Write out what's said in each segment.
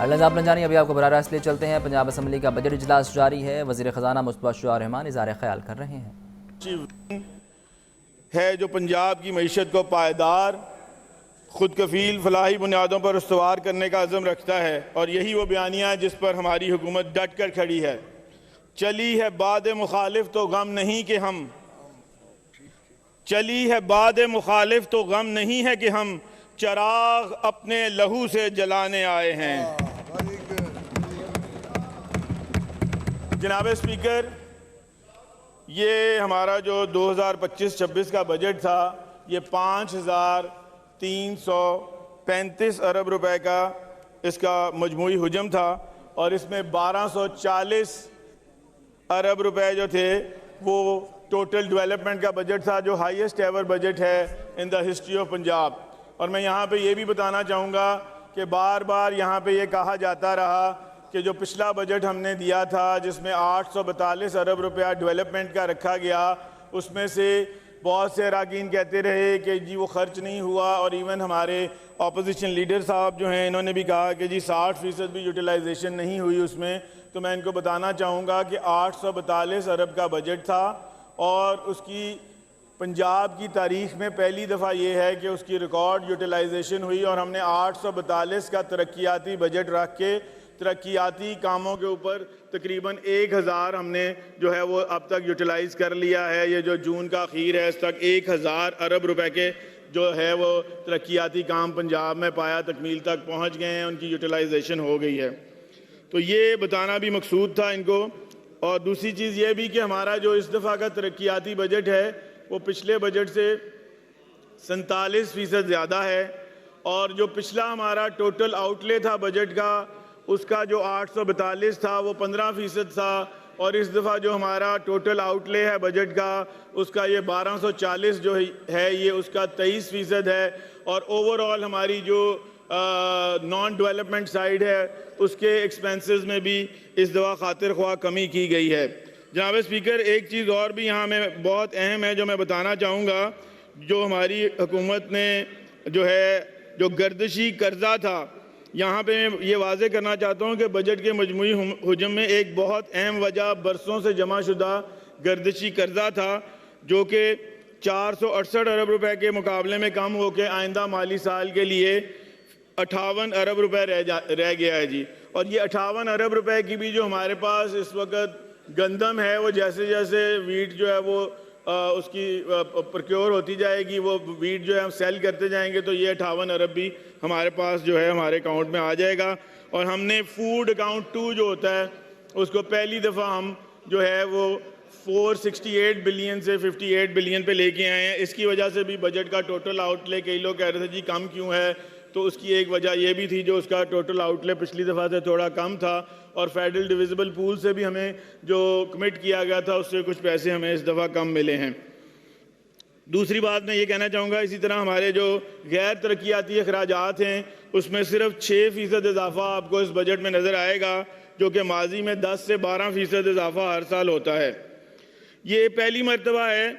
اللہ آپ نہ جانی ابھی آپ کو براہ راست لے چلتے ہیں۔ پنجاب اسمبلی کا بجٹ اجلاس جاری ہے۔ وزیر خزانہ مصطفیٰ شعیع الرحمان اظہار خیال کر رہے ہیں۔ ہے جو پنجاب کی معیشت کو پائیدار، خود کفیل فلاحی بنیادوں پر استوار کرنے کا عزم رکھتا ہے، اور یہی وہ بیانیہ ہے جس پر ہماری حکومت ڈٹ کر کھڑی ہے۔ چلی ہے باد مخالف تو غم نہیں کہ ہم چلی ہے باد مخالف تو غم نہیں ہے کہ ہم چراغ اپنے لہو سے جلانے آئے ہیں۔ جناب اسپیکر، یہ ہمارا جو 2025-26 کا بجٹ تھا، یہ 5335 ارب روپے کا اس کا مجموعی حجم تھا، اور اس میں 1240 ارب روپے جو تھے وہ ٹوٹل ڈیولپمنٹ کا بجٹ تھا، جو ہائیسٹ ایور بجٹ ہے ان دا ہسٹری آف پنجاب۔ اور میں یہاں پہ یہ بھی بتانا چاہوں گا کہ بار بار یہاں پہ یہ کہا جاتا رہا کہ جو پچھلا بجٹ ہم نے دیا تھا جس میں 842 ارب روپیہ ڈیولپمنٹ کا رکھا گیا، اس میں سے بہت سے اراکین کہتے رہے کہ جی وہ خرچ نہیں ہوا، اور ایون ہمارے اپوزیشن لیڈر صاحب جو ہیں انہوں نے بھی کہا کہ جی 60% بھی یوٹیلائزیشن نہیں ہوئی اس میں۔ تو میں ان کو بتانا چاہوں گا کہ 842 ارب کا بجٹ تھا، اور اس کی پنجاب کی تاریخ میں پہلی دفعہ یہ ہے کہ اس کی ریکارڈ یوٹیلائزیشن ہوئی، اور ہم نے 842 کا ترقیاتی بجٹ رکھ کے ترقیاتی کاموں کے اوپر تقریباً 1000 ہم نے جو ہے وہ اب تک یوٹیلائز کر لیا ہے۔ یہ جو جون کا اخیر ہے اس تک 1000 ارب روپے کے جو ہے وہ ترقیاتی کام پنجاب میں پایا تکمیل تک پہنچ گئے ہیں، ان کی یوٹیلائزیشن ہو گئی ہے۔ تو یہ بتانا بھی مقصود تھا ان کو۔ اور دوسری چیز یہ بھی کہ ہمارا جو اس دفعہ کا ترقیاتی بجٹ ہے وہ پچھلے بجٹ سے 47% زیادہ ہے، اور جو پچھلا ہمارا ٹوٹل آؤٹ لے تھا بجٹ کا اس کا جو 842 تھا وہ 15% تھا، اور اس دفعہ جو ہمارا ٹوٹل آؤٹ لے ہے بجٹ کا اس کا یہ 1240 جو ہے یہ اس کا 23% ہے، اور اوور آل ہماری جو نان ڈیولپمنٹ سائیڈ ہے اس کے ایکسپینسز میں بھی اس دفعہ خاطر خواہ کمی کی گئی ہے۔ جناب اسپیکر، ایک چیز اور بھی یہاں میں بہت اہم ہے جو میں بتانا چاہوں گا، جو ہماری حکومت نے جو ہے جو گردشی قرضہ تھا، یہاں پہ میں یہ واضح کرنا چاہتا ہوں کہ بجٹ کے مجموعی حجم میں ایک بہت اہم وجہ برسوں سے جمع شدہ گردشی قرضہ تھا، جو کہ 468 ارب روپے کے مقابلے میں کم ہو کے آئندہ مالی سال کے لیے 58 ارب روپے رہ گیا ہے جی۔ اور یہ 58 ارب روپے کی بھی جو ہمارے پاس اس وقت گندم ہے، وہ جیسے جیسے ویٹ جو ہے وہ اس کی پرکیور ہوتی جائے گی، وہ ویٹ جو ہے ہم سیل کرتے جائیں گے، تو یہ 58 ارب بھی ہمارے پاس جو ہے ہمارے اکاؤنٹ میں آ جائے گا۔ اور ہم نے فوڈ اکاؤنٹ 2 جو ہوتا ہے اس کو پہلی دفعہ ہم جو ہے وہ 468 بلین سے 58 بلین پہ لے کے آئے ہیں۔ اس کی وجہ سے بھی بجٹ کا ٹوٹل آؤٹ لے کئی لوگ کہہ رہے تھے جی کم کیوں ہے، تو اس کی ایک وجہ یہ بھی تھی جو اس کا ٹوٹل آؤٹ لے پچھلی دفعہ سے تھوڑا کم تھا، اور فیڈرل ڈویزبل پول سے بھی ہمیں جو کمٹ کیا گیا تھا اس سے کچھ پیسے ہمیں اس دفعہ کم ملے ہیں۔ دوسری بات میں یہ کہنا چاہوں گا، اسی طرح ہمارے جو غیر ترقیاتی اخراجات ہیں اس میں صرف 6% اضافہ آپ کو اس بجٹ میں نظر آئے گا، جو کہ ماضی میں 10 سے 12% اضافہ ہر سال ہوتا ہے۔ یہ پہلی مرتبہ ہے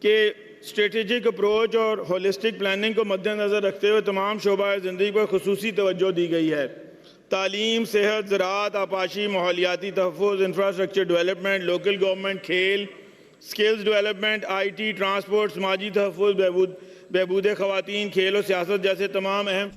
کہ اسٹریٹجک اپروچ اور ہولسٹک پلاننگ کو مد نظر رکھتے ہوئے تمام شعبہ زندگی پر خصوصی توجہ دی گئی ہے۔ تعلیم، صحت، زراعت، آبپاشی، ماحولیاتی تحفظ، انفراسٹرکچر ڈیولپمنٹ، لوکل گورنمنٹ، کھیل، skills development, I T, transport, سماجی تحفظ، بہبود خواتین، کھیل و سیاست جیسے تمام اہم۔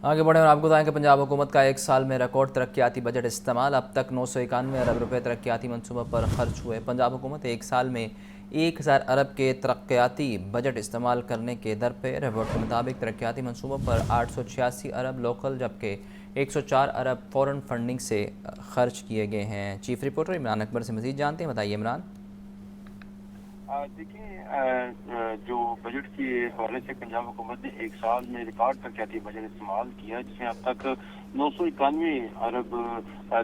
آگے بڑھیں اور آپ کو بتائیں کہ پنجاب حکومت کا ایک سال میں ریکارڈ ترقیاتی بجٹ استعمال، اب تک 991 ارب روپے ترقیاتی منصوبوں پر خرچ ہوئے۔ پنجاب حکومت ایک سال میں 1000 ارب کے ترقیاتی بجٹ استعمال کرنے کے در پہ۔ رپورٹ کے مطابق ترقیاتی منصوبوں پر 886 ارب لوکل جبکہ 104 ارب فورن فنڈنگ سے خرچ کیے گئے ہیں۔ چیف رپورٹر عمران اکبر سے مزید جانتے ہیں، بتائیے عمران۔ دیکھیں، جو بجٹ کے حوالے سے پنجاب حکومت نے ایک سال میں ریکارڈ ترقیاتی بجٹ استعمال کیا، جس میں اب تک 991 ارب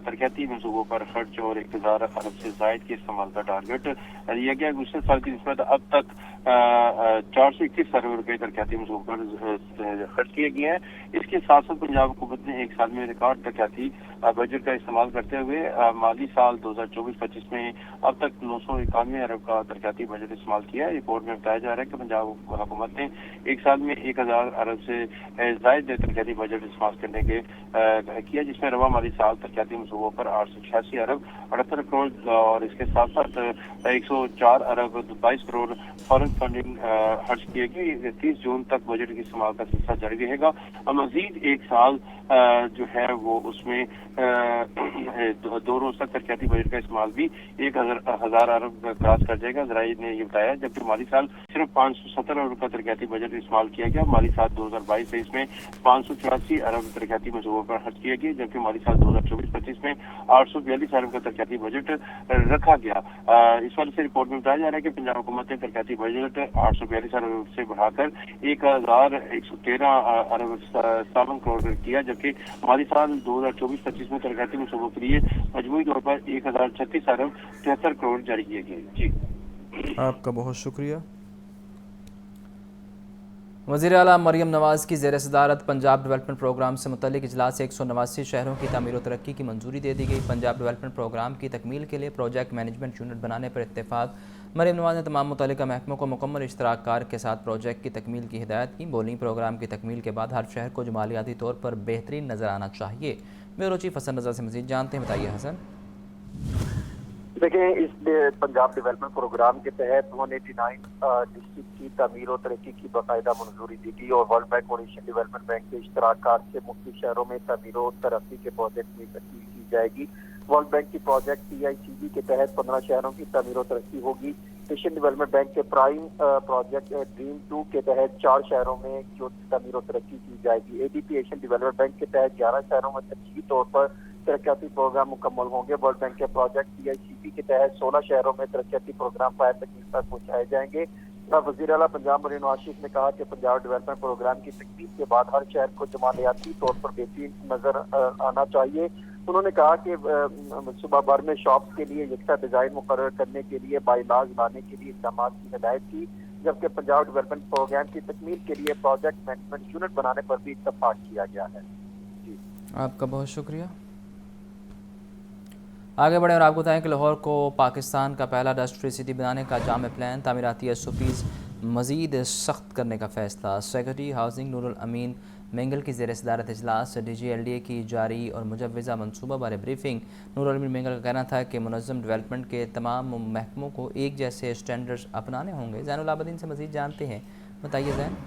ترقیاتی منصوبوں پر خرچ اور 1000 ارب سے زائد کے استعمال کا ٹارگٹ لیا گیا۔ گزشتہ سال کی نسبت اب تک 421 ارب روپے ترقیاتی منصوبوں پر خرچ کیے گئے ہیں۔ اس کے ساتھ ساتھ پنجاب حکومت نے ایک سال میں ریکارڈ ترقیاتی बजट का इस्तेमाल करते हुए माली साल 2024-25 में अब तक 991 अरब का तरक्याती बजट इस्तेमाल किया है। रिपोर्ट में बताया जा रहा है कि पंजाब हुकूमत ने एक साल में 1000 अरब से जायद तरक्याती बजट इस्तेमाल करने के किया, जिसमें रवा माली साल तरक्याती मनसूबों पर 886 अरब 78 करोड़ और इसके साथ साथ 104 अरब 22 करोड़ फॉरेन फंडिंग खर्च किए गए। 30 जून तक बजट की इस्तेमाल का सिलसिला जारी रहेगा और मजीद एक साल जो है वो उसमें 2 रोज तक तरक्याती बजट का इस्तेमाल भी 1000 अरब क्रॉस कर जाएगा, जराई ने ये बताया। जबकि माली साल सिर्फ 570 अरब का तरक्याती बजट इस्तेमाल किया गया। माली साल 2022-23 में 584 अरब तरक्याती मंसूबों पर खर्च किए गए, जबकि माली साल 2024-25 में 842 अरब का तरक्याती बजट रखा गया। इस वाले से रिपोर्ट में बताया जा रहा है कि पंजाब हुकूमत ने तरक्याती बजट 842 अरब से बढ़ाकर 1113 अरब 57 करोड़ किया, जबकि माली साल 2024-25 में तरक्याती मंसूबों के लिए मजमूई तौर पर 1036 अरब 73 करोड़ जारी किए गए। जी आपका बहुत शुक्रिया। वज़ीर आला मरियम नवाज़ की ज़ेर सदारत पंजाब डेवलपमेंट प्रोग्राम से मुतल्लिक इजलास से 189 शहरों की तामीर व तरक्की की मंजूरी दे दी गई। पंजाब डेवलपमेंट प्रोग्राम की तकमील के लिए प्रोजेक्ट मैनेजमेंट यूनिट बनाने पर इत्तेफाक। मरियम नवाज़ ने तमाम मुतल्लिका महकमों को मुकम्मल इश्तराक कार के साथ प्रोजेक्ट की तकमील की हिदायत की। बोली प्रोग्राम की तकमील के बाद हर शहर को जो मालियाती तौर पर बेहतरीन नज़र आना चाहिए। ब्यूरो चीफ हसन रज़ा से मज़ीद जानते हैं, बताइए हसन। देखें, इस पंजाब डेवलपमेंट प्रोग्राम के तहत 189 डिस्ट्रिक्ट की तामीर और तरक्की की बाकायदा मंजूरी दी गई और वर्ल्ड बैंक और एशियन डेवलपमेंट बैंक के इश्तराकार से मुख्तलिफ शहरों में तामीर और तरक्की के प्रोजेक्ट में तकमील की जाएगी। वर्ल्ड बैंक की प्रोजेक्ट PICB के तहत 15 शहरों की तामीर और तरक्की होगी। एशियन डेवलपमेंट बैंक के प्राइम प्रोजेक्ट ड्रीम 2 के तहत 4 शहरों में जो तामीर और तरक्की की जाएगी। ADP एशियन डेवलपमेंट बैंक के तहत 11 शहरों में तफसीली तौर पर तरक्याती प्रोग्राम मुकम्मल होंगे। वर्ल्ड बैंक के प्रोजेक्ट PICB के तहत 16 शहरों में तरक्याती प्रोग्राम फायर तकमील तक पहुँचाए जाएंगे। वज़ीर आला पंजाब मरीन आशिफ ने कहा कि पंजाब डेवलपमेंट प्रोग्राम की तकमील के बाद हर शहर को जमालियाती तौर पर बेहतरीन नजर आना चाहिए। उन्होंने कहा कि सूबा भर में शॉप्स के लिए यकसा डिजाइन मुकर्रर करने के लिए बाइलाज लाने के लिए इक़दाम की हिदायत की, जबकि पंजाब डेवलपमेंट प्रोग्राम की तकमील के लिए प्रोजेक्ट मैनेजमेंट यूनिट बनाने पर भी इत्तफाक किया गया है। जी आपका बहुत शुक्रिया। आगे बढ़े और आपको बताएं कि लाहौर को पाकिस्तान का पहला डस्ट फ्री सिटी बनाने का जाम प्लान तामीराती SOPs मज़ीद सख्त करने का फ़ैसला। सेक्रेटरी हाउसिंग नूरुल अमीन मेंगल की ज़ेर सदारत इजलास DG LDA की जारी और मुजव्वज़ा मनसूबा बारे ब्रीफिंग। नूरुल अमीन मेंगल का कहना था कि मुनज़्ज़म डेवलपमेंट के तमाम महकमों को एक जैसे स्टैंडर्ड्स अपनाने होंगे। ज़ैनुल आबदीन से मज़ीद जानते हैं, बताइए ज़ैन।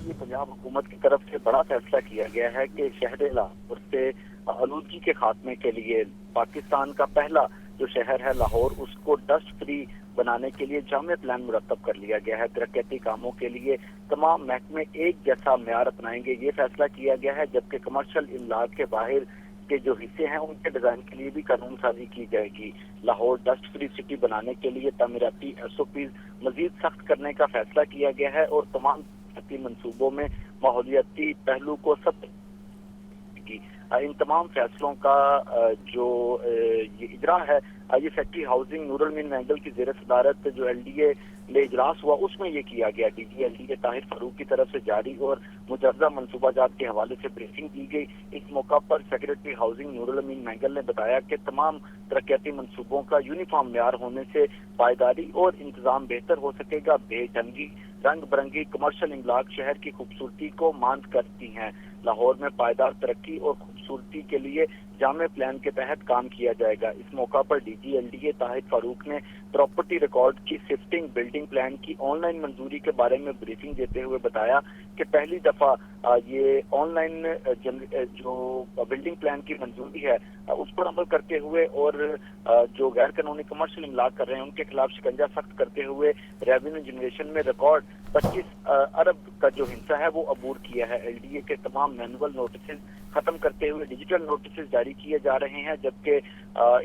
ये पंजाब हुकूमत की तरफ से बड़ा फैसला किया गया है कि शहर लाहौर से आलूदगी के खात्मे के लिए पाकिस्तान का पहला जो शहर है लाहौर, उसको डस्ट फ्री बनाने के लिए जामे प्लान मुरतब कर लिया गया है। तरक्याती कामों के लिए तमाम महकमे एक जैसा म्यार अपनाएंगे, ये फैसला किया गया है। जबकि कमर्शियल इमलाक के बाहर के जो हिस्से हैं उनके डिजाइन के लिए भी कानून साजी की जाएगी। लाहौर डस्ट फ्री सिटी बनाने के लिए तामीराती SOPs मजीद सख्त करने का फैसला किया गया है और तमाम मंसूबों में माहौलियाती पहलू को सब इन तमाम फैसलों का जो ये इजरा है, ये सेक्रेटरी हाउसिंग नूरुल अमीन मेंगल की ज़ेर सदारत जो LDA में इजलास हुआ उसमें ये किया गया। DG LDA ताहिर फारूक की तरफ से जारी और मुजव्वज़ा मनसूबाजात के हवाले से ब्रीफिंग दी गई। इस मौका पर सेक्रेटरी हाउसिंग नूरुल अमीन मेंगल ने बताया कि तमाम तरक्याती मनसूबों का यूनिफॉर्म म्यार होने से पायदारी और इंतजाम बेहतर हो सकेगा। बेढंगी रंग बिरंगी कमर्शियल इमलाक शहर की खूबसूरती को मांद करती हैं। लाहौर में पायदार तरक्की और खूबसूरती के लिए जामे प्लान के तहत काम किया जाएगा। इस मौका पर DG LDA ताहिर फारूक ने प्रॉपर्टी रिकॉर्ड की शिफ्टिंग बिल्डिंग प्लान की ऑनलाइन मंजूरी के बारे में ब्रीफिंग देते हुए बताया कि पहली दफा ये ऑनलाइन जो बिल्डिंग प्लान की मंजूरी है उस पर अमल करते हुए और जो गैर कानूनी कमर्शियल इमलाक कर रहे हैं उनके खिलाफ शिकंजा सख्त करते हुए रेवेन्यू जनरेशन में रिकॉर्ड 25 अरब का जो हिस्सा है वो अबूर किया है। LDA के तमाम मैनुअल नोटिस खत्म करते हुए डिजिटल नोटिस जारी किए जा रहे हैं, जबकि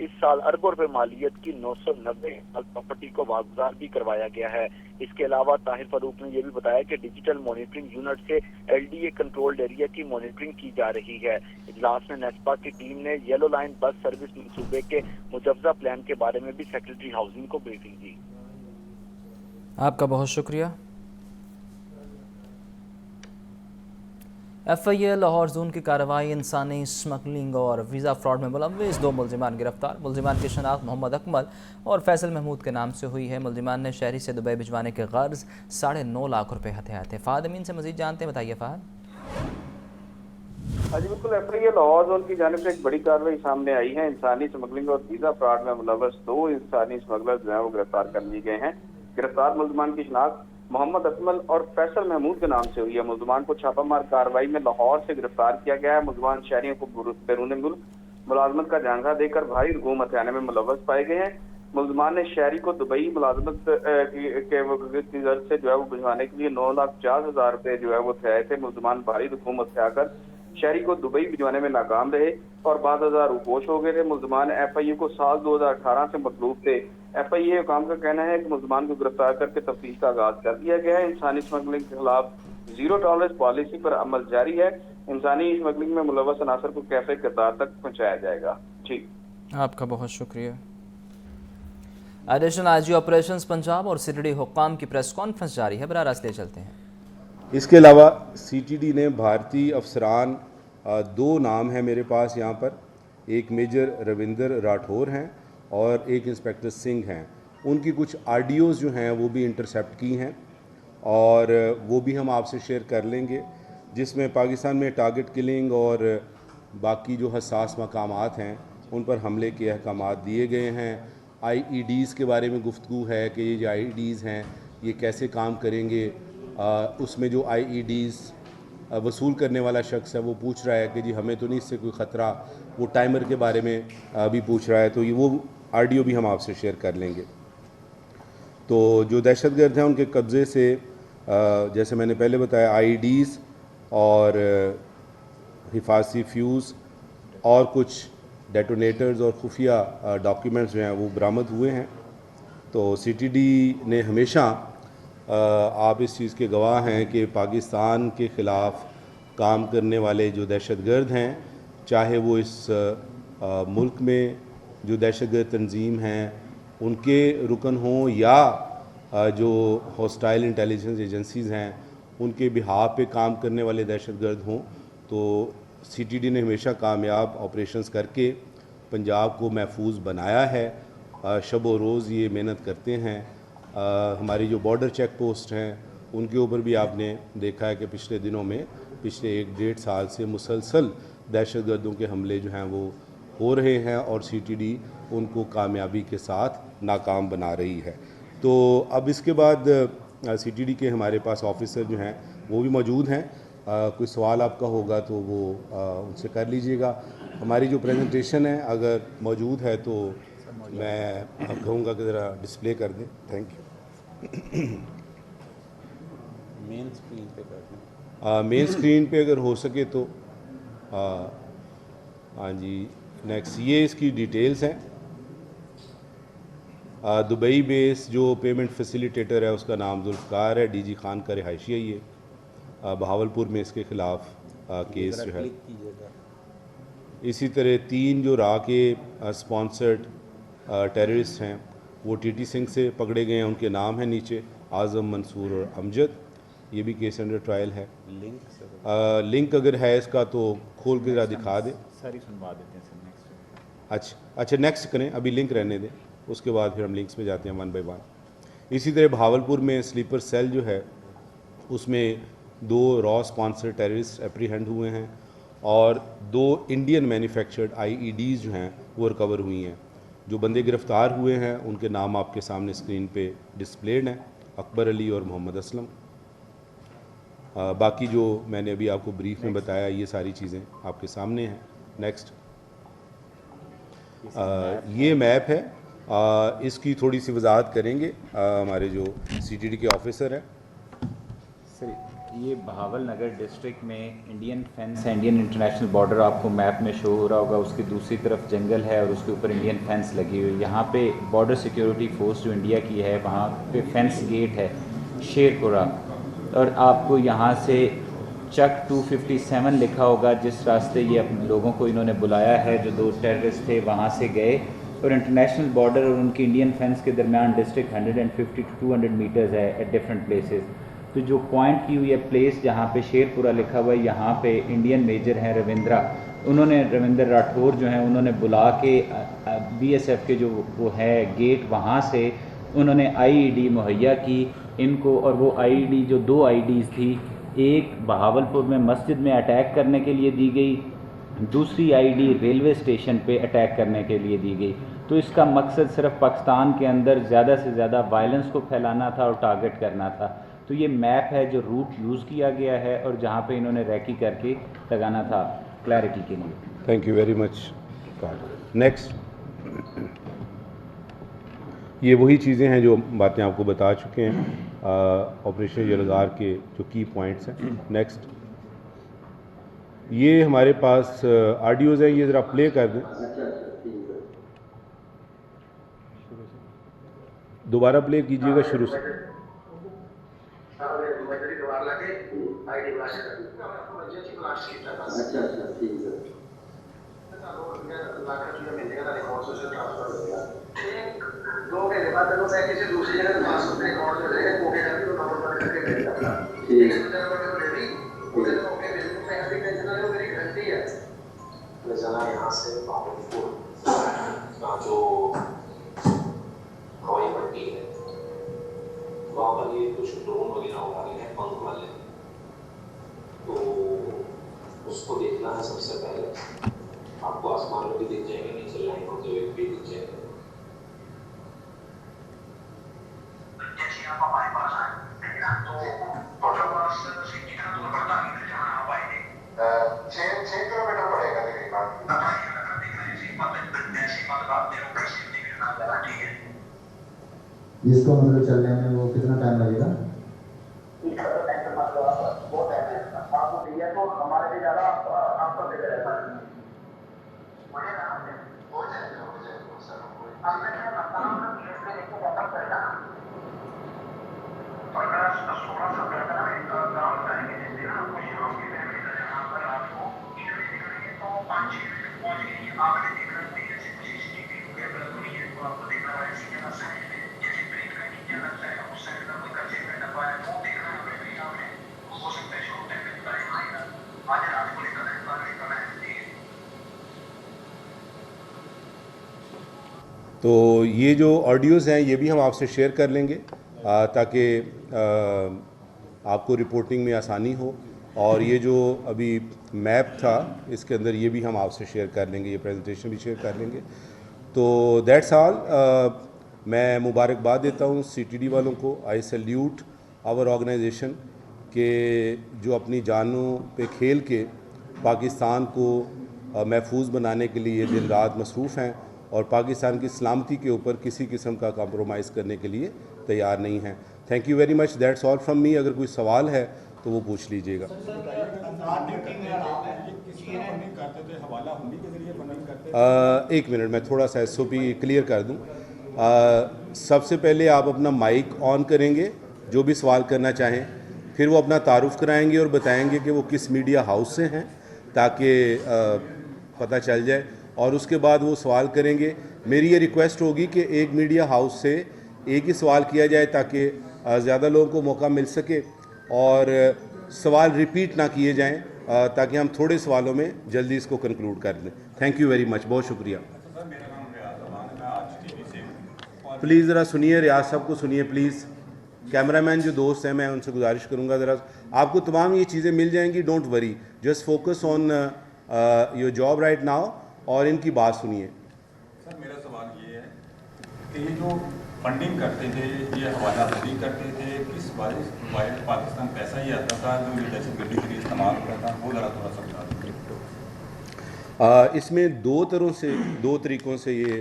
इस साल अरबों रुपए मालियत की 990 प्रॉपर्टी को वागुजार भी करवाया गया है। इसके अलावा ताहिर फारूक ने यह भी बताया कि डिजिटल मॉनिटरिंग यूनिट से LDA कंट्रोल्ड एरिया की मॉनिटरिंग की जा रही है। इजलास में नेस्पा की टीम ने येलो लाइन बस सर्विस मंसूबे के मुजव्वज़ा प्लान के बारे में भी सेक्रेटरी हाउसिंग को ब्रीफिंग दी। आपका बहुत शुक्रिया। FIA لاہور زون کی کارروائی انسانی اسمگلنگ اور ویزا فراڈ میں ملوث 2 ملزمان گرفتار۔ ملزمان کی شناخت محمد اکمل اور فیصل محمود کے نام سے ہوئی ہے۔ ملزمان نے شہری سے دبئی بھجوانے کے غرض 9.5 لاکھ روپے ہتھیائے تھے۔ فہد امین سے مزید جانتے ہیں، بتائیے فہد۔ جی بالکل، FIA لاہور زون کی جانب سے ایک بڑی کارروائی سامنے آئی ہے۔ انسانی اسمگلنگ اور ویزا فراڈ میں ملوث 2 انسانی اسمگلر جو ہیں وہ گرفتار کر لیے گئے ہیں۔ گرفتار ملزمان کی شناخت محمد اکمل اور فیصل محمود کے نام سے ہوئی ہے۔ ملزمان کو چھاپہ مار کارروائی میں لاہور سے گرفتار کیا گیا ہے۔ ملزمان شہریوں کو بیرون ملک ملازمت کا جھانسا دے کر بھاری رقوم ہتھیانے میں ملوث پائے گئے ہیں۔ ملزمان نے شہری کو دبئی ملازمت کی غرض سے جو ہے وہ بھجوانے کے لیے 9,50,000 روپے جو ہے وہ ہتھیائے تھے۔ ملزمان بھاری رقوم ہتھیا کر شہری کو دبئی بھجوانے میں ناکام رہے اور بعض ہزار روپوش ہو گئے تھے۔ ملزمان FIA کو سال 2018 سے مطلوب تھے۔ FIA حکام کا کہنا ہے کہ ملزمان کو گرفتار کر کے تفتیش کا آغاز کر دیا گیا ہے۔ انسانی اسمگلنگ کے خلاف زیرو ٹالرنس پالیسی پر عمل جاری ہے۔ انسانی اسمگلنگ میں ملوث عناصر کو کیفے کردار تک پہنچایا جائے گا۔ ٹھیک، آپ کا بہت شکریہ۔ ایڈیشنل IG آپریشنز پنجاب اور CTD حکام کی پریس کانفرنس جاری ہے، براہ راست لے چلتے ہیں۔ اس کے علاوہ CTD نے بھارتی افسران 2 نام ہیں میرے پاس یہاں پر، ایک میجر روندر راٹھور ہیں اور ایک انسپیکٹر سنگھ ہیں۔ ان کی کچھ آڈیوز جو ہیں وہ بھی انٹرسیپٹ کی ہیں اور وہ بھی ہم آپ سے شیئر کر لیں گے، جس میں پاکستان میں ٹارگٹ کلنگ اور باقی جو حساس مقامات ہیں ان پر حملے کے احکامات دیے گئے ہیں۔ IEDs کے بارے میں گفتگو ہے کہ یہ جو IEDs ہیں یہ کیسے کام کریں گے۔ اس میں جو IEDs وصول کرنے والا شخص ہے وہ پوچھ رہا ہے کہ جی ہمیں تو نہیں اس سے کوئی خطرہ، وہ ٹائمر کے بارے میں بھی پوچھ رہا ہے، تو یہ وہ آڈیو بھی ہم آپ سے شیئر کر لیں گے۔ تو جو دہشت گرد ہیں ان کے قبضے سے جیسے میں نے پہلے بتایا IEDs اور حفاظتی فیوز اور کچھ ڈیٹونیٹرز اور خفیہ ڈاکیومنٹس جو ہیں وہ برآمد ہوئے ہیں۔ تو CTD نے ہمیشہ آپ اس چیز کے گواہ ہیں کہ پاکستان کے خلاف کام کرنے والے جو دہشت گرد ہیں، چاہے وہ اس ملک میں جو دہشت گرد تنظیم ہیں ان کے رکن ہوں یا جو ہاسٹائل انٹیلیجنس ایجنسیز ہیں ان کے بہاف پہ کام کرنے والے دہشت گرد ہوں، تو CTD نے ہمیشہ کامیاب آپریشنز کر کے پنجاب کو محفوظ بنایا ہے۔ شب و روز یہ محنت کرتے ہیں۔ ہماری جو بارڈر چیک پوسٹ ہیں ان کے اوپر بھی آپ نے دیکھا ہے کہ پچھلے دنوں میں پچھلے 1-1.5 سال سے مسلسل دہشت گردوں کے حملے جو ہیں وہ ہو رہے ہیں اور CTD ان کو کامیابی کے ساتھ ناکام بنا رہی ہے۔ تو اب اس کے بعد CTD کے ہمارے پاس آفیسر جو ہیں وہ بھی موجود ہیں، کوئی سوال آپ کا ہوگا تو وہ ان سے کر لیجئے گا۔ ہماری جو پریزنٹیشن ہے اگر موجود ہے تو میں کہوں گا کہ ذرا ڈسپلے کر دیں۔ Thank you. مین اسکرین پہ کر دیں، مین اسکرین پہ اگر ہو سکے تو ہاں جی نیکسٹ، یہ اس کی ڈیٹیلز ہیں۔ دبئی بیس جو پیمنٹ فیسیلیٹیٹر ہے اس کا نام ذوالفقار ہے، DG خان کا رہائشی ہے یہ، بہاولپور میں اس کے خلاف کیس جو ہے۔ اسی طرح 3 جو راہ کے اسپانسرڈ ٹیررسٹ ہیں وہ TT سنگھ سے پکڑے گئے ہیں، ان کے نام ہیں نیچے، اعظم، منصور اور امجد۔ یہ بھی کیس انڈر ٹرائل ہے۔ لنک اگر ہے اس کا تو کھول کے ذرا دکھا دیں۔ ساری سنوا دیتے ہیں سر، اچھا نیکسٹ کریں، ابھی لنک رہنے دیں، اس کے بعد پھر ہم لنکس پہ جاتے ہیں 1 بائی 1۔ اسی طرح بہاولپور میں سلیپر سیل جو ہے اس میں 2 را اسپانسر ٹیررسٹ اپریہینڈ ہوئے ہیں اور 2 انڈین مینوفیکچرڈ IEDs جو ہیں وہ ریکور ہوئی ہیں۔ جو بندے گرفتار ہوئے ہیں ان کے نام آپ کے سامنے اسکرین پہ ڈسپلیڈ ہیں، اکبر علی اور محمد اسلم۔ باقی جو میں نے ابھی آپ کو بریف میں بتایا یہ ساری چیزیں آپ کے سامنے ہیں۔ نیکسٹ، یہ میپ ہے، اس کی تھوڑی سی وضاحت کریں گے ہمارے جو CTD کے آفیسر ہیں۔ سر یہ بہاول نگر ڈسٹرکٹ میں انڈین فینس ہے، انڈین انٹرنیشنل بارڈر آپ کو میپ میں شو ہو رہا ہوگا، اس کی دوسری طرف جنگل ہے اور اس کے اوپر انڈین فینس لگی ہوئی۔ یہاں پہ بارڈر سیکیورٹی فورس جو انڈیا کی ہے وہاں پہ فینس گیٹ ہے شیر پورہ، اور آپ کو یہاں سے چک 257 لکھا ہوگا جس راستے یہ اپنے لوگوں کو انہوں نے بلایا ہے، جو 2 ٹیررسٹ تھے وہاں سے گئے، اور انٹرنیشنل بارڈر اور ان کی انڈین فینس کے درمیان ڈسٹرکٹ 150 to 200 میٹرز ہے ایٹ ڈفرینٹ پلیسز۔ تو جو پوائنٹ کی ہوئی ہے پلیس جہاں پہ شیرپورہ لکھا ہوا ہے یہاں پہ انڈین میجر ہیں روندر راٹھور جو ہیں انہوں نے بلا کے بی ایس ایف کے جو وہ ہے گیٹ وہاں سے انہوں نے آئی ای ڈی مہیا کی ان کو، اور وہ آئی ای ڈی جو 2 آئی ڈیز تھی، ایک بہاولپور میں مسجد میں اٹیک کرنے کے لیے دی گئی، دوسری آئی ڈی ریلوے اسٹیشن پہ اٹیک کرنے کے لیے دی گئی۔ تو اس کا مقصد صرف پاکستان کے اندر زیادہ سے زیادہ وائلنس کو پھیلانا تھا اور ٹارگٹ کرنا تھا۔ تو یہ میپ ہے جو روٹ یوز کیا گیا ہے اور جہاں پہ انہوں نے ریکی کر کے لگانا تھا کلیئرٹی کے لیے۔ Thank you very much. Next, یہ وہی چیزیں ہیں جو باتیں آپ کو بتا چکے ہیں آپریشن یلغار کے جو کی پوائنٹس ہیں۔ نیکسٹ، یہ ہمارے پاس آڈیوز ہیں، یہ ذرا پلے کر دیں، دوبارہ پلے کیجیے گا شروع سے۔ یہاں سے بہاولپور کا جو ہوائی پٹی ہے وہاں پر یہ کچھ ڈرون وغیرہ اڑا رہے ہیں پنکھ والے، تو اس کو دیکھنا ہے سب سے پہلے۔ آپ کو آسمان میں بھی دکھ جائیں گے، نیچے لائن ہوتے ہوئے بھی دکھ جائیں گے۔ جیسے آپ ہمارے پاس آئے تو ٹوٹل پاس سٹی کا دور پڑتا ہے جہاں ہوائی نے 6 کلومیٹر پڑے گا تقریباً۔ جس کو مطلب چلنے میں وہ کتنا ٹائم لگے گا؟ تو یہ جو آڈیوز ہیں یہ بھی ہم آپ سے شیئر کر لیں گے تاکہ آپ کو رپورٹنگ میں آسانی ہو، اور یہ جو ابھی میپ تھا اس کے اندر یہ بھی ہم آپ سے شیئر کر لیں گے، یہ پریزنٹیشن بھی شیئر کر لیں گے۔ تو دیٹس آل۔ میں مبارکباد دیتا ہوں سی ٹی ڈی والوں کو۔ آئی سیلیوٹ آور آرگنائزیشن کہ جو اپنی جانوں پہ کھیل کے پاکستان کو محفوظ بنانے کے لیے دن رات مصروف ہیں اور پاکستان کی سلامتی کے اوپر کسی قسم کا کمپرومائز کرنے کے لیے تیار نہیں ہیں۔ Thank you very much, that's all from me. اگر کوئی سوال ہے تو وہ پوچھ لیجیے گا۔ ایک منٹ، میں تھوڑا سا ایس او پی کلیئر کر دوں۔ سب سے پہلے آپ اپنا مائک آن کریں گے جو بھی سوال کرنا چاہیں، پھر وہ اپنا تعارف کرائیں گے اور بتائیں گے کہ وہ کس میڈیا ہاؤس سے ہیں تاکہ پتہ چل جائے، اور اس کے بعد وہ سوال کریں گے۔ میری یہ ریکویسٹ ہوگی کہ ایک میڈیا ہاؤس سے ایک ہی سوال کیا جائے تاکہ زیادہ لوگوں کو موقع مل سکے، اور سوال ریپیٹ نہ کیے جائیں تاکہ ہم تھوڑے سوالوں میں جلدی اس کو کنکلوڈ کر دیں۔ تھینک یو ویری مچ، بہت شکریہ۔ پلیز ذرا سنیے، ریاض صاحب کو سنیے پلیز۔ کیمرہ مین جو دوست ہیں میں ان سے گزارش کروں گا ذرا، آپ کو تمام یہ چیزیں مل جائیں گی، don't worry, just focus on your job right now اور ان کی بات سنیے۔ سر میرا سوال یہ ہے کہ یہ جو فنڈنگ کرتے تھے، یہ حوالہ خودی کرتے تھے، کس وجہ پاکستان پیسہ ہی آتا تھا جو یہ دہشت گردی کے لیے استعمال ہوتا تھا، وہ ذرا تھوڑا سمجھا دیں۔ اس میں دو طریقوں سے یہ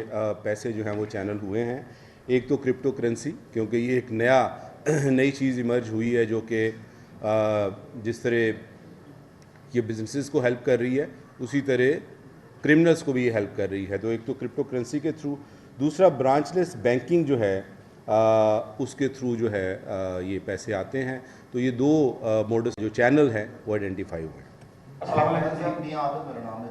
پیسے جو ہیں وہ چینل ہوئے ہیں۔ ایک تو کرپٹو کرنسی، کیونکہ یہ ایک نئی چیز ایمرج ہوئی ہے جو کہ جس طرح یہ بزنسز کو ہیلپ کر رہی ہے اسی طرح کرمنلز کو بھی یہ ہیلپ کر رہی ہے۔ تو ایک تو کرپٹو کرنسی کے تھرو، دوسرا برانچ لیس بینکنگ جو ہے اس کے تھرو جو ہے یہ پیسے آتے ہیں۔ تو یہ دو موڈس جو چینل ہیں وہ آئیڈینٹیفائی ہوئے ہیں۔ السلام علیکم، میاں عابد میرا نام ہے۔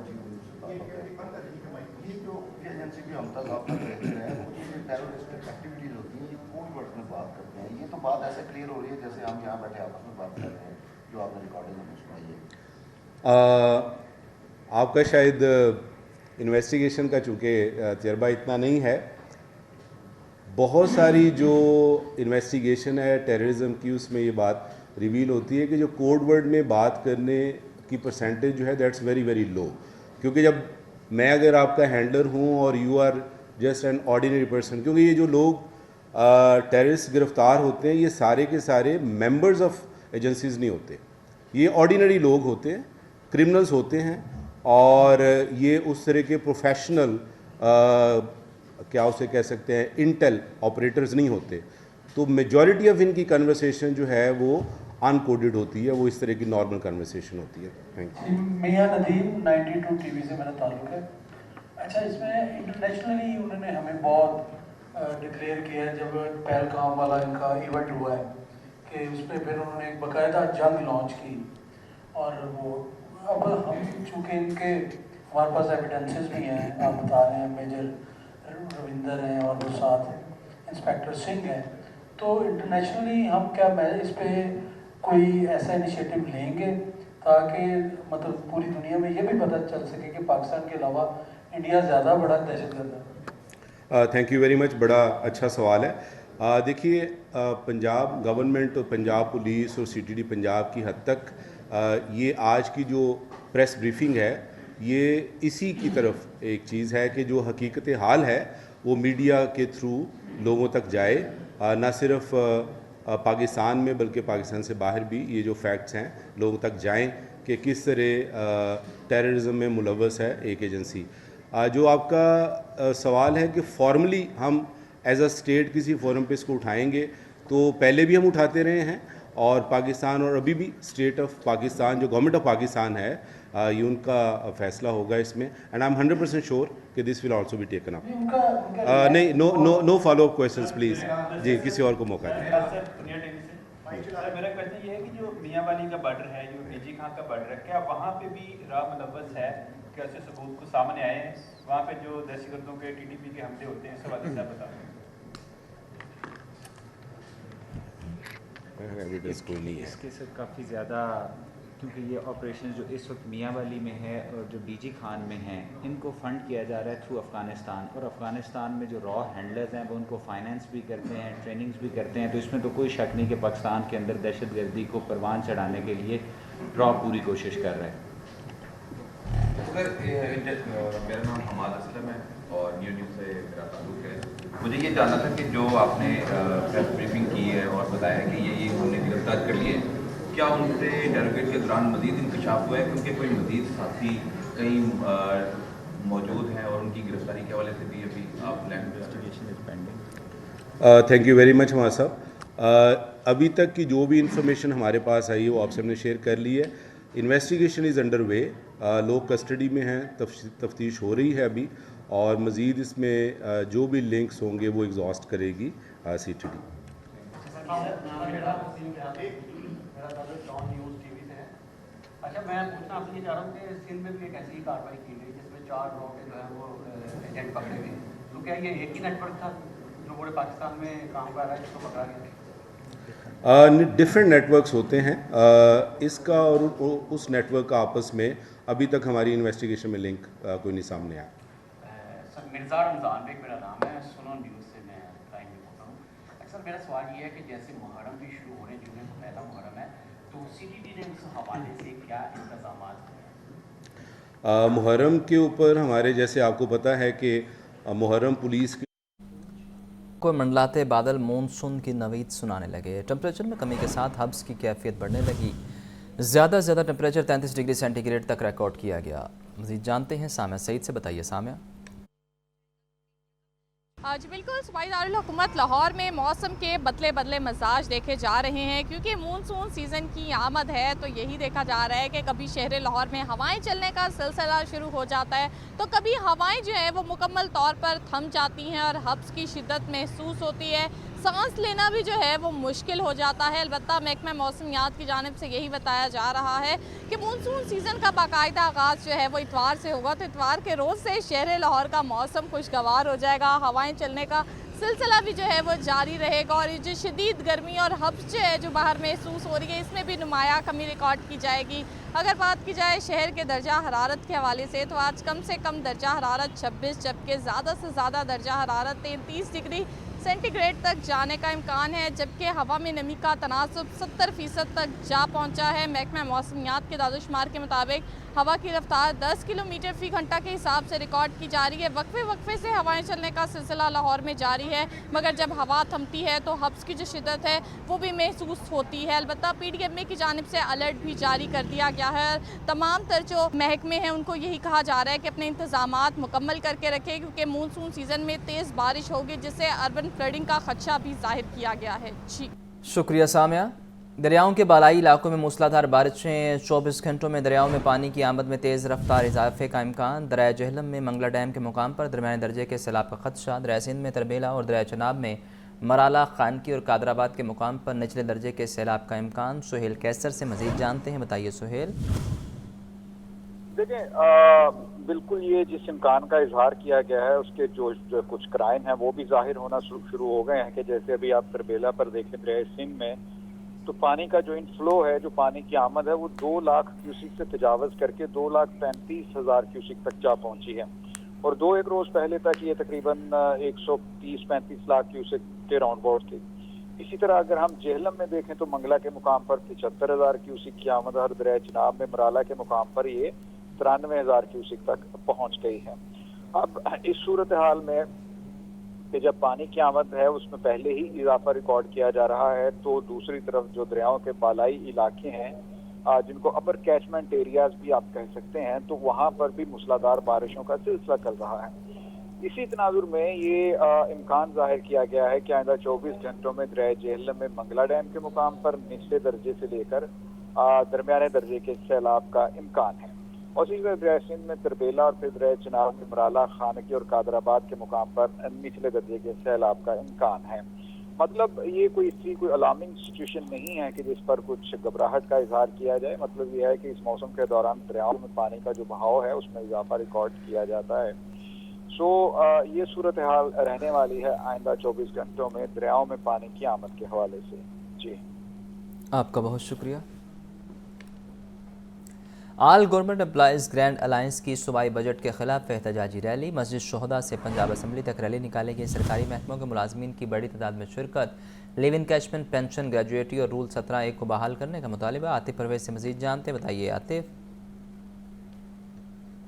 ये जो एजेंसी भी हम तक आप तक रहते हैं वो जो टेररिस्ट एक्टिविटीज होती हैं ये कोड वर्ड्स में बात करते हैं, ये तो बात ऐसे क्लियर हो रही है जैसे हम यहाँ बैठे आपस में बात कर रहे हैं, जो आपने रिकॉर्डिंग हमें सुनाई है। आपका शायद इन्वेस्टिगेशन का चूँकि तजर्बा इतना नहीं है, बहुत सारी जो इन्वेस्टिगेशन है टेररिज्म की उसमें ये बात रिवील होती है कि जो कोड वर्ड में बात करने की परसेंटेज जो है दैट्स वेरी वेरी लो, क्योंकि जब मैं अगर आपका हैंडलर हूँ और you are just an ordinary person, क्योंकि ये जो लोग टेररिस्ट गिरफ्तार होते हैं ये सारे के सारे मेंबर्स ऑफ एजेंसीज नहीं होते, ये ऑर्डिनरी लोग होते हैं, क्रिमिनल्स होते हैं, और ये उस तरह के प्रोफेशनल क्या उसे कह सकते हैं इंटेल ऑपरेटर्स नहीं होते। तो मेजॉरिटी ऑफ इनकी कन्वर्सेशन जो है वो अनकोडेड होती है, वो इस तरह की नॉर्मल कन्वर्सेशन होती है। Thank you. Mian Nadeem 92 TV से मेरा ताल्लुक है। अच्छा, इसमें इंटरनेशनली उन्होंने हमें बहुत डिक्लेयर किया है, जब पहलगाम वाला इनका इवेंट हुआ है कि उस पर फिर उन्होंने एक बाकायदा जंग लॉन्च की, और वो अब हम चूँकि इनके हमारे पास एविडेंसेस भी हैं, आप बता रहे हैं मेजर रविंदर हैं और वो साथ इंस्पेक्टर सिंह हैं, तो इंटरनेशनली हम क्या इस पे कोई ऐसा इनिशिएटिव लेंगे ताकि मतलब पूरी दुनिया में ये भी पता चल सके कि पाकिस्तान के अलावा इंडिया ज़्यादा बड़ा दहशतगर्द है? थैंक यू वेरी मच, बड़ा अच्छा सवाल है। देखिए, पंजाब गवर्नमेंट और पंजाब पुलिस और CTD पंजाब की हद तक ये आज की जो प्रेस ब्रीफिंग है ये इसी की तरफ एक चीज़ है कि जो हकीकत हाल है वो मीडिया के थ्रू लोगों तक जाए, ना सिर्फ पाकिस्तान में बल्कि पाकिस्तान से बाहर भी ये जो फैक्ट्स हैं लोगों तक जाएं कि किस तरह टेररिज्म में मुलव्वस है एक एजेंसी। जो आपका सवाल है कि फॉर्मली हम एज अ स्टेट किसी फोरम पे इसको उठाएंगे, तो पहले भी हम उठाते रहे हैं, और पाकिस्तान और अभी भी स्टेट ऑफ पाकिस्तान जो गवर्नमेंट ऑफ पाकिस्तान है ये उनका फैसला होगा इसमें, एंड आई एम 100% श्योर कि this will also be taken up. नहीं, no follow up questions please जी, किसी और को मौका दें। मेरा क्वेश्चन ये है कि जो मियाँ वाली का बॉर्डर है, जो AG खान का बॉर्डर है, क्या वहाँ पे भी राह मुलव्वस है? क्या ऐसे सबूत को सामने आए हैं वहाँ पे जो दहशतगर्दों के TTP के हमले होते हैं? सब बातें आप बताएं। इसके से काफ़ी ज़्यादा, क्योंकि ये ऑपरेशन जो इस वक्त मियाँ वाली में है और जो DG खान में हैं, इनको फ़ंड किया जा रहा है थ्रू अफ़गानिस्तान, और अफ़गानिस्तान में जो रॉ हैंडलर्स हैं वो उनको फाइनेंस भी करते हैं, ट्रेनिंग्स भी करते हैं, तो इसमें तो कोई शक नहीं कि पाकिस्तान के अंदर दहशतगर्दी को परवान चढ़ाने के लिए रॉ पूरी कोशिश कर रहे हैं। मेरा नाम हमाद असलम है और न्यूज़ से मेरा ताल्लुक है। मुझे ये जानना था कि जो आपने प्रेस ब्रीफिंग की है और बताया कि ये हमने गिरफ्तार कर लिए, क्या उनसे डेरोगेट के दौरान मज़ीद इंकशाफ हुआ है, क्योंकि कोई मज़ीद साथी कहीं मौजूद हैं और उनकी गिरफ्तारी के हवाले से भी अभी आप investigation is pending? Thank you very much हमारा साहब। अभी तक की जो भी इंफॉर्मेशन हमारे पास आई है वो आपसे हमने शेयर कर ली है। इन्वेस्टिगेशन इज़ अंडर वे, लोग कस्टडी में हैं, तफ्तीश हो रही है अभी, और मज़ीद इसमें जो भी लिंक्स होंगे वो एग्जॉस्ट करेगी CTD। अच्छा, मैं पूछना आपसे ये चाह रहा हूँ कि सिंध में भी एक ऐसी कार्रवाई की गई जिसमें 4 रॉ के जो है वो एजेंट पकड़े गए, तो क्या ये एक ही नेटवर्क था जो पूरे पाकिस्तान में काम कर रहा है जिसको पकड़ा गया? डिफरेंट नेटवर्क्स होते हैं, इसका और उस नेटवर्क का आपस में अभी तक हमारी इन्वेस्टिगेशन में लिंक कोई नहीं सामने आया। सर, मिर्ज़ा रमज़ान बेग मेरा नाम है, सुनो न्यूज़ से मैं क्राइम रिपोर्टर हूँ। सर, मेरा सवाल ये है कि जैसे मुहर्रम भी शुरू हो रहे हैं, जुमे को पहला मुहर्रम है, तो CTD ने उस हवाले से क्या इंतजाम? मुहर्रम के ऊपर हमारे, जैसे आपको पता है कि मुहर्रम पुलिस कोई मंडलाते बादल मानसून की नवीद सुनाने लगे। टेम्परेचर में कमी के साथ हब्स की कैफियत बढ़ने लगी। ज़्यादा से ज़्यादा टेम्परेचर 33 डिग्री सेंटीग्रेड तक रिकॉर्ड किया गया। मज़ीद जानते हैं सामिया सईद से। बताइए सामिया। जी बिल्कुल, सूबाई दारुल हुकूमत लाहौर में मौसम के बदले बदले मिजाज देखे जा रहे हैं, क्योंकि मानसून सीज़न की आमद है तो यही देखा जा रहा है कि कभी शहर लाहौर में हवाएं चलने का सिलसिला शुरू हो जाता है, तो कभी हवाएं जो है वो मुकम्मल तौर पर थम जाती हैं और हब्स की शिद्दत महसूस होती है। सांस लेना भी जो है वो मुश्किल हो जाता है। अलबत्ता महकमा मौसमियात की जानिब से यही बताया जा रहा है कि मानसून सीज़न का बाकायदा आगाज़ जो है वो इतवार से होगा, तो इतवार के रोज़ से शहर लाहौर का मौसम खुशगवार हो जाएगा, हवाएं चलने का सिलसिला भी जो है वो जारी रहेगा और ये जो शदीद गर्मी और हब्स जो है जो बाहर महसूस हो रही है इसमें भी नुमाया कमी रिकॉर्ड की जाएगी। अगर बात की जाए शहर के दर्जा हरारत के हवाले से तो आज कम से कम दर्जा हरारत 26 जबकि ज़्यादा से ज़्यादा दर्जा हरारत 33 डिग्री सेंटीग्रेड तक जाने का इम्कान है, जबकि हवा में नमी का तनासब 70% तक जा पहुंचा है। महकमा मौसमियात के दादोशुमार के मुताबिक हवा की रफ्तार 10 किलोमीटर फ़ी घंटा के हिसाब से रिकॉर्ड की जा रही है। वक्फे वक्फे से हवाएं चलने का सिलसिला लाहौर में जारी है, मगर जब हवा थमती है तो हब्स की जो शिद्दत है वो भी महसूस होती है। अलबत्ता PDMA की जानिब से अलर्ट भी जारी कर दिया गया है। तमाम तर जो महकमे हैं उनको यही कहा जा रहा है कि अपने इंतजामात मुकम्मल करके रखें, क्योंकि मानसून सीज़न में तेज़ बारिश होगी जिससे अर्बन फ्लडिंग का खदशा भी जाहिर किया गया है। जी शुक्रिया सामिया। दरियाओं के बालाई इलाकों में मूसलाधार बारिशें, 24 घंटों में दरियाओं में पानी की आमद में तेज़ रफ्तार इजाफे का इम्कान। दरिया जहलम में मंगला डैम के मुकाम पर दरमियाने दर्जे के सैलाब का खदशा। दरिया सिंध में तरबेला और दरिया चनाब में मराला, खानकी और कादराबाद के मुकाम पर निचले दर्जे के सैलाब का इम्कान। सुहेल कैसर से मज़ीद जानते हैं, बताइए सुहेल। देखें, बिल्कुल ये जिस इम्कान का इजहार किया गया है उसके जो कुछ क्राइन है वो भी जाहिर होना शुरू हो गए हैं कि जैसे अभी आप तरबेला पर देखें दरिया सिंध में तो पानी का जो इनफ्लो है, जो पानी की आमद है वो 2 लाख क्यूसिक से तजावज़ करके 2,35,000 क्यूसिक तक जा पहुंची है और 2-1 रोज़ पहले तक ये तकरीबन 130-35 लाख क्यूसिक के राउंड अबाउट थी। इसी तरह अगर हम जेहलम में देखें तो मंगला के मुकाम पर 75,000 क्यूसिक की आमद और दरिया चिनाब में मराला के मुकाम पर ये 93,000 क्यूसिक तक पहुंच गई है। अब इस सूरत हाल में कि जब पानी की आमद है उसमें पहले ही इजाफा रिकॉर्ड किया जा रहा है, तो दूसरी तरफ जो दरियाओं के बालाई इलाके हैं जिनको अपर कैचमेंट एरियाज भी आप कह सकते हैं, तो वहाँ पर भी मूसलाधार बारिशों का सिलसिला चल रहा है। इसी तनाजुर में ये इम्कान जाहिर किया गया है कि आइंदा 24 घंटों में दरिया जेहलम में मंगला डैम के मुकाम पर निचले दर्जे से लेकर दरमियाने दर्जे के सैलाब का इम्कान है और इसी तरह दरिया सिंध में तरबेला और फिर दरिया चिनाब में मराला, खानकी और कादराबाद के मुकाम पर निचले दर्जे के सैलाब का इम्कान है। मतलब ये कोई अलार्मिंग सिचुएशन नहीं है कि जिस पर कुछ घबराहट का इजहार किया जाए। मतलब ये है कि इस मौसम के दौरान दरियाओं में पानी का जो बहाव है उसमें इजाफा रिकॉर्ड किया जाता है। ये सूरत हाल रहने वाली है आइंदा 24 घंटों में दरियाओं में पानी की आमद के हवाले से। जी आपका बहुत शुक्रिया। आल गवर्नमेंट एम्प्लॉइज़ ग्रैंड अलायंस की सूबाई बजट के खिलाफ एहतजाजी रैली। मस्जिद शोहदा से पंजाब असम्बली तक रैली निकाली गई। सरकारी महकमों के मुलाजमीन की बड़ी तादाद में शिरकत। लिव इन कैशमेंट, पेंशन, ग्रेजुएटी और रूल 17(1) को बहाल करने का मुतालिबा। आतिफ परवेज से मजीद जानते, बताइए आतिफ।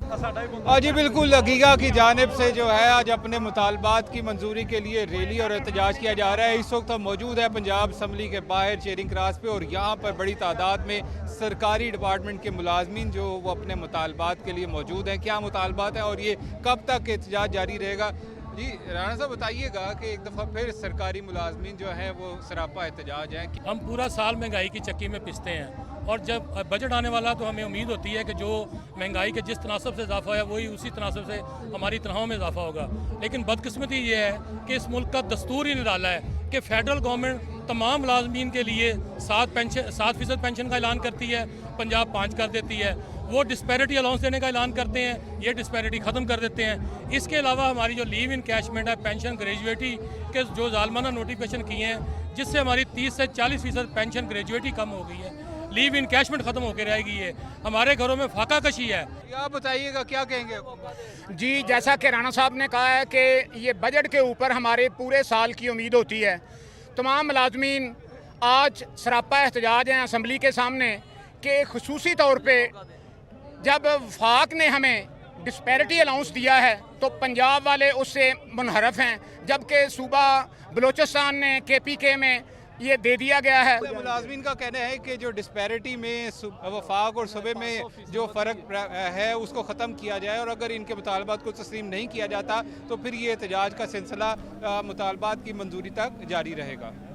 जी बिल्कुल, हकीका की जानिब से जो है आज अपने मुतालबात की मंजूरी के लिए रैली और एहतजाज किया जा रहा है। इस वक्त हम मौजूद है पंजाब असम्बली के बाहर चेयरिंग क्रॉस पे और यहाँ पर बड़ी तादाद में सरकारी डिपार्टमेंट के मुलाजमीन जो वो अपने मुतालबात के लिए मौजूद हैं। क्या मुतालबात हैं और ये कब तक एहतजाज जारी रहेगा? जी राणा साहब बताइएगा कि एक दफ़ा फिर सरकारी मुलाजमीन जो है वो सरापा एहतजाज है। हम पूरा साल महंगाई की चक्की में पिसते हैं और जब बजट आने वाला तो हमें उम्मीद होती है कि जो महंगाई के जिस तनासब से इजाफा है वही उसी तनासब से हमारी तनख्वाहों में इजाफा होगा। लेकिन बदकिस्मती ये है कि इस मुल्क का दस्तूर ही निराला है कि फेडरल गवर्नमेंट तमाम मुलाजमीन के लिए 7% पेंशन का ऐलान करती है, पंजाब 5 कर देती है। वो डिस्पैरिटी अलाउंस देने का ऐलान करते हैं, ये डिस्पैरिटी ख़त्म कर देते हैं। इसके अलावा हमारी जो लीव इन कैशमेंट है, पेंशन, ग्रेजुएटी के जो जालमाना नोटिफिकेशन किए हैं जिससे हमारी 30 से 40% पेंशन, ग्रेजुएटी कम हो गई है। लीव इन कैशमेंट ख़त्म होकर रहेगी। ये हमारे घरों में फाका कशी है। आप बताइएगा क्या कहेंगे? जी जैसा कि राणा साहब ने कहा है कि ये बजट के ऊपर हमारे पूरे साल की उम्मीद होती है। तमाम मुलाजमीन आज सरापा एहतजाज हैं असम्बली के सामने कि खुसूसी तौर पे जब वफाक ने हमें डिस्पैरिटी अलाउंस दिया है तो पंजाब वाले उससे मुनहरफ हैं, जबकि सूबा बलोचिस्तान ने KPK में ये दे दिया गया है। मुलाजमीन का कहना है कि जो डिस्पैरिटी में वफाक और सूबे में जो फ़र्क है उसको ख़त्म किया जाए और अगर इनके मुतालबात को तस्लीम नहीं किया जाता तो फिर ये एहतजाज का सिलसिला मुतालबात की मंजूरी तक जारी रहेगा। जी